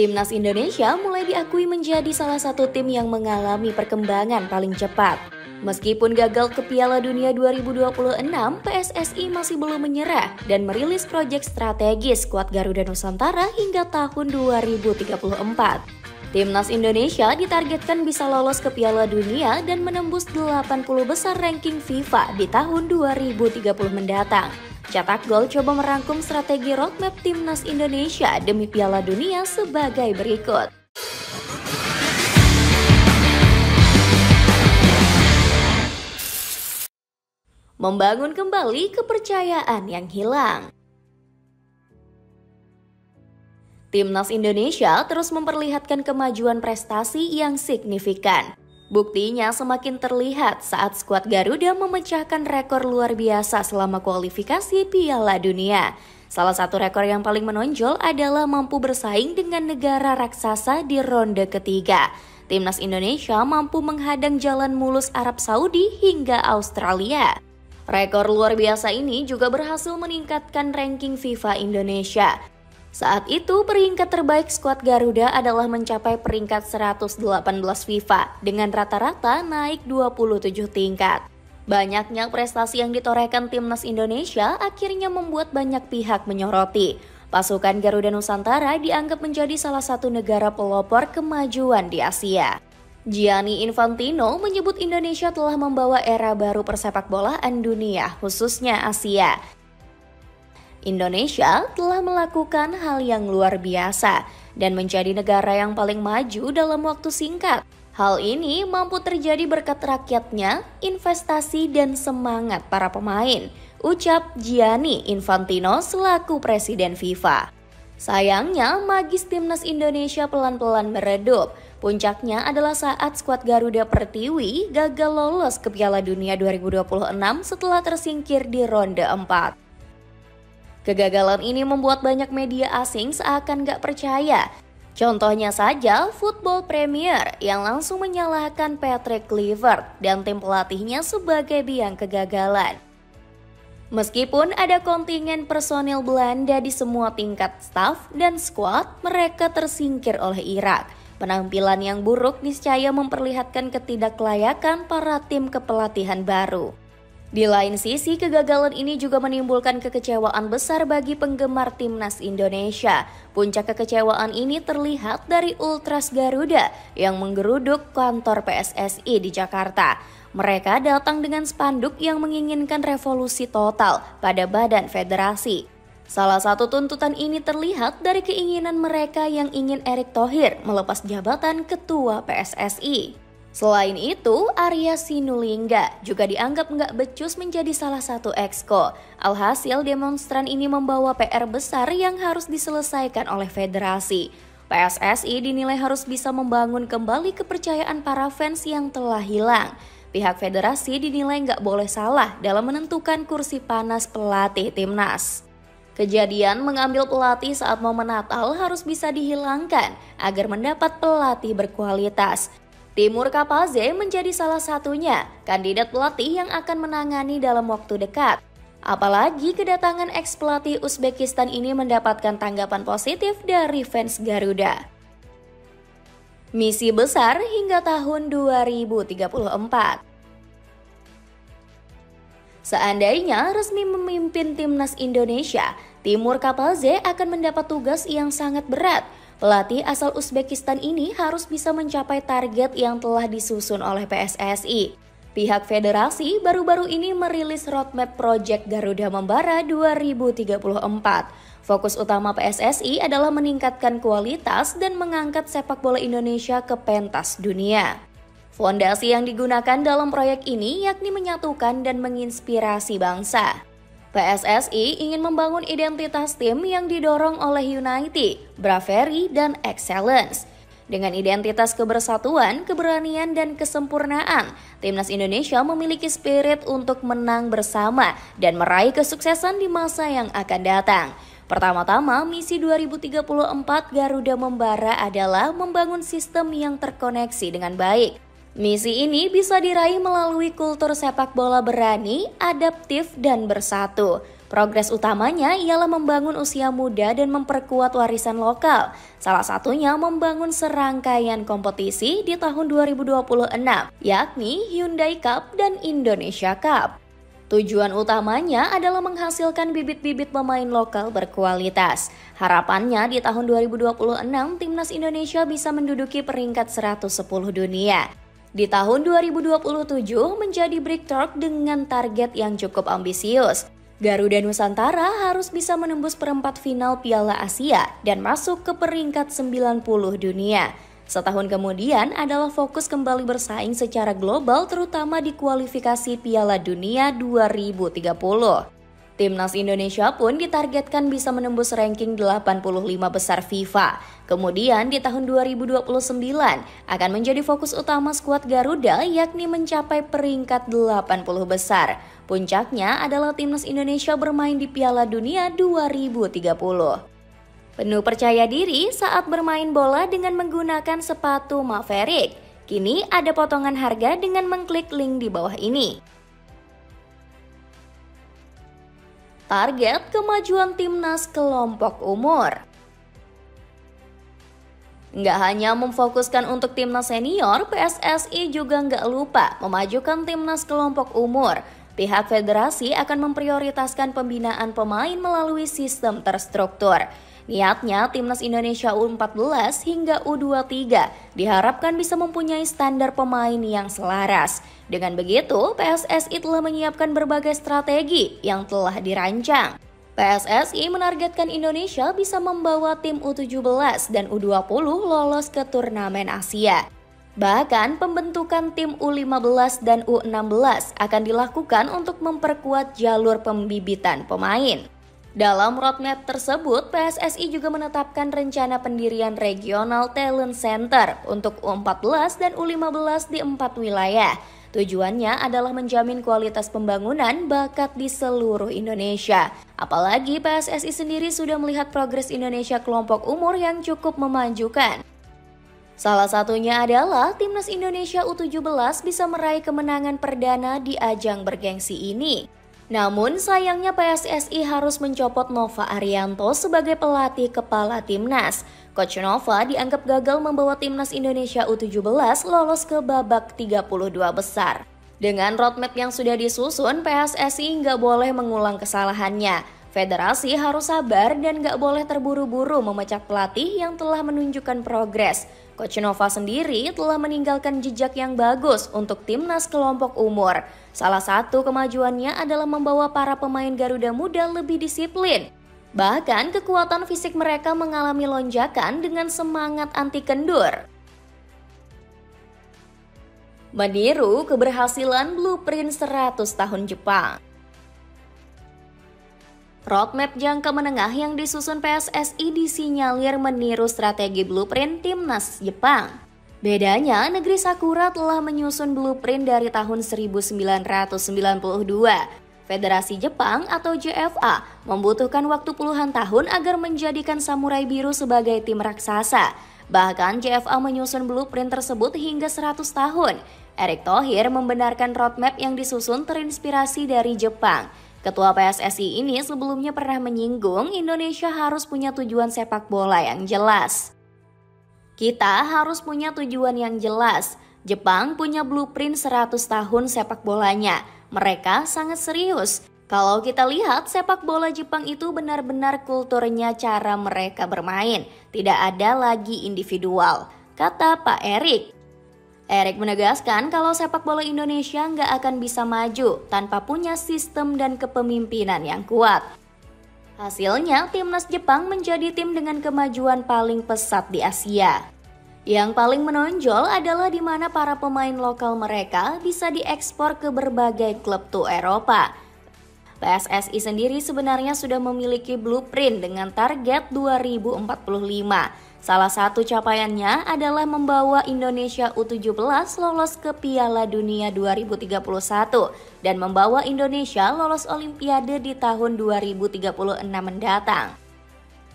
Timnas Indonesia mulai diakui menjadi salah satu tim yang mengalami perkembangan paling cepat. Meskipun gagal ke Piala Dunia 2026, PSSI masih belum menyerah dan merilis proyek strategis skuad Garuda Nusantara hingga tahun 2034. Timnas Indonesia ditargetkan bisa lolos ke Piala Dunia dan menembus 80 besar ranking FIFA di tahun 2030 mendatang. Cetak Gol coba merangkum strategi roadmap Timnas Indonesia demi Piala Dunia sebagai berikut. Membangun kembali kepercayaan yang hilang. Timnas Indonesia terus memperlihatkan kemajuan prestasi yang signifikan. Buktinya semakin terlihat saat skuad Garuda memecahkan rekor luar biasa selama kualifikasi Piala Dunia. Salah satu rekor yang paling menonjol adalah mampu bersaing dengan negara raksasa di ronde ketiga. Timnas Indonesia mampu menghadang jalan mulus Arab Saudi hingga Australia. Rekor luar biasa ini juga berhasil meningkatkan ranking FIFA Indonesia. Saat itu peringkat terbaik skuad Garuda adalah mencapai peringkat 118 FIFA dengan rata-rata naik 27 tingkat. Banyaknya prestasi yang ditorehkan Timnas Indonesia akhirnya membuat banyak pihak menyoroti. Pasukan Garuda Nusantara dianggap menjadi salah satu negara pelopor kemajuan di Asia. Gianni Infantino menyebut Indonesia telah membawa era baru persepakbolaan dunia, khususnya Asia. Indonesia telah melakukan hal yang luar biasa dan menjadi negara yang paling maju dalam waktu singkat. Hal ini mampu terjadi berkat rakyatnya, investasi dan semangat para pemain, ucap Gianni Infantino selaku Presiden FIFA. Sayangnya, magis Timnas Indonesia pelan-pelan meredup. Puncaknya adalah saat skuad Garuda Pertiwi gagal lolos ke Piala Dunia 2026 setelah tersingkir di ronde 4. Kegagalan ini membuat banyak media asing seakan gak percaya. Contohnya saja Football Premier yang langsung menyalahkan Patrick Kluivert dan tim pelatihnya sebagai biang kegagalan. Meskipun ada kontingen personil Belanda di semua tingkat staf dan skuad, mereka tersingkir oleh Irak. Penampilan yang buruk niscaya memperlihatkan ketidaklayakan para tim kepelatihan baru. Di lain sisi, kegagalan ini juga menimbulkan kekecewaan besar bagi penggemar Timnas Indonesia. Puncak kekecewaan ini terlihat dari Ultras Garuda yang menggeruduk kantor PSSI di Jakarta. Mereka datang dengan spanduk yang menginginkan revolusi total pada badan federasi. Salah satu tuntutan ini terlihat dari keinginan mereka yang ingin Erick Thohir melepas jabatan ketua PSSI. Selain itu, Arya Sinulinga juga dianggap nggak becus menjadi salah satu exco. Alhasil demonstran ini membawa PR besar yang harus diselesaikan oleh federasi. PSSI dinilai harus bisa membangun kembali kepercayaan para fans yang telah hilang. Pihak federasi dinilai nggak boleh salah dalam menentukan kursi panas pelatih timnas. Kejadian mengambil pelatih saat momen Natal harus bisa dihilangkan agar mendapat pelatih berkualitas. Timur Kapadze menjadi salah satunya kandidat pelatih yang akan menangani dalam waktu dekat. Apalagi kedatangan ex-pelatih Uzbekistan ini mendapatkan tanggapan positif dari fans Garuda. Misi besar hingga tahun 2034. Seandainya resmi memimpin Timnas Indonesia, Timur Kapadze akan mendapat tugas yang sangat berat. Pelatih asal Uzbekistan ini harus bisa mencapai target yang telah disusun oleh PSSI. Pihak federasi baru-baru ini merilis roadmap Project Garuda Membara 2034. Fokus utama PSSI adalah meningkatkan kualitas dan mengangkat sepak bola Indonesia ke pentas dunia. Fondasi yang digunakan dalam proyek ini yakni menyatukan dan menginspirasi bangsa. PSSI ingin membangun identitas tim yang didorong oleh Unity, Bravery, dan Excellence. Dengan identitas kebersatuan, keberanian, dan kesempurnaan, Timnas Indonesia memiliki spirit untuk menang bersama dan meraih kesuksesan di masa yang akan datang. Pertama-tama, misi 2034 Garuda Membara adalah membangun sistem yang terkoneksi dengan baik. Misi ini bisa diraih melalui kultur sepak bola berani, adaptif, dan bersatu. Progres utamanya ialah membangun usia muda dan memperkuat warisan lokal. Salah satunya membangun serangkaian kompetisi di tahun 2026, yakni Hyundai Cup dan Indonesia Cup. Tujuan utamanya adalah menghasilkan bibit-bibit pemain lokal berkualitas. Harapannya di tahun 2026, Timnas Indonesia bisa menduduki peringkat 110 dunia. Di tahun 2027 menjadi breakthrough dengan target yang cukup ambisius. Garuda Nusantara harus bisa menembus perempat final Piala Asia dan masuk ke peringkat 90 dunia. Setahun kemudian adalah fokus kembali bersaing secara global terutama di kualifikasi Piala Dunia 2030. Timnas Indonesia pun ditargetkan bisa menembus ranking 85 besar FIFA. Kemudian di tahun 2029 akan menjadi fokus utama skuad Garuda yakni mencapai peringkat 80 besar. Puncaknya adalah Timnas Indonesia bermain di Piala Dunia 2030. Penuh percaya diri saat bermain bola dengan menggunakan sepatu Maverick. Kini ada potongan harga dengan mengklik link di bawah ini. Target kemajuan Timnas kelompok umur. Nggak hanya memfokuskan untuk Timnas senior, PSSI juga nggak lupa memajukan Timnas kelompok umur. Pihak federasi akan memprioritaskan pembinaan pemain melalui sistem terstruktur. Niatnya, Timnas Indonesia U14 hingga U23 diharapkan bisa mempunyai standar pemain yang selaras. Dengan begitu, PSSI telah menyiapkan berbagai strategi yang telah dirancang. PSSI menargetkan Indonesia bisa membawa tim U17 dan U20 lolos ke turnamen Asia. Bahkan pembentukan tim U15 dan U16 akan dilakukan untuk memperkuat jalur pembibitan pemain. Dalam roadmap tersebut, PSSI juga menetapkan rencana pendirian Regional Talent Center untuk U14 dan U15 di 4 wilayah. Tujuannya adalah menjamin kualitas pembangunan bakat di seluruh Indonesia. Apalagi PSSI sendiri sudah melihat progres Indonesia kelompok umur yang cukup memajukan. Salah satunya adalah Timnas Indonesia U17 bisa meraih kemenangan perdana di ajang bergengsi ini. Namun sayangnya PSSI harus mencopot Nova Arianto sebagai pelatih kepala Timnas. Coach Nova dianggap gagal membawa Timnas Indonesia U17 lolos ke babak 32 besar. Dengan roadmap yang sudah disusun, PSSI nggak boleh mengulang kesalahannya. Federasi harus sabar dan gak boleh terburu-buru memecat pelatih yang telah menunjukkan progres. Coach Nova sendiri telah meninggalkan jejak yang bagus untuk Timnas kelompok umur. Salah satu kemajuannya adalah membawa para pemain Garuda Muda lebih disiplin. Bahkan kekuatan fisik mereka mengalami lonjakan dengan semangat anti kendur. Meniru keberhasilan blueprint 100 tahun Jepang. Roadmap jangka menengah yang disusun PSSI disinyalir meniru strategi blueprint Timnas Jepang. Bedanya, negeri Sakura telah menyusun blueprint dari tahun 1992. Federasi Jepang atau JFA membutuhkan waktu puluhan tahun agar menjadikan Samurai Biru sebagai tim raksasa. Bahkan JFA menyusun blueprint tersebut hingga 100 tahun. Erick Thohir membenarkan roadmap yang disusun terinspirasi dari Jepang. Ketua PSSI ini sebelumnya pernah menyinggung Indonesia harus punya tujuan sepak bola yang jelas. Kita harus punya tujuan yang jelas. Jepang punya blueprint 100 tahun sepak bolanya. Mereka sangat serius. Kalau kita lihat sepak bola Jepang itu benar-benar kulturnya cara mereka bermain. Tidak ada lagi individual, kata Pak Erick. Erick menegaskan kalau sepak bola Indonesia nggak akan bisa maju tanpa punya sistem dan kepemimpinan yang kuat. Hasilnya, Timnas Jepang menjadi tim dengan kemajuan paling pesat di Asia. Yang paling menonjol adalah di mana para pemain lokal mereka bisa diekspor ke berbagai klub tuh Eropa. PSSI sendiri sebenarnya sudah memiliki blueprint dengan target 2045. Salah satu capaiannya adalah membawa Indonesia U17 lolos ke Piala Dunia 2031 dan membawa Indonesia lolos Olimpiade di tahun 2036 mendatang.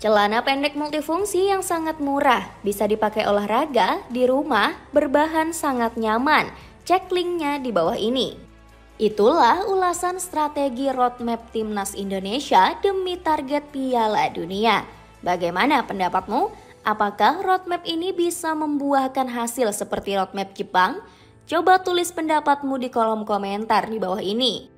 Celana pendek multifungsi yang sangat murah, bisa dipakai olahraga, di rumah, berbahan sangat nyaman. Cek linknya di bawah ini. Itulah ulasan strategi roadmap Timnas Indonesia demi target Piala Dunia. Bagaimana pendapatmu? Apakah roadmap ini bisa membuahkan hasil seperti roadmap Jepang? Coba tulis pendapatmu di kolom komentar di bawah ini.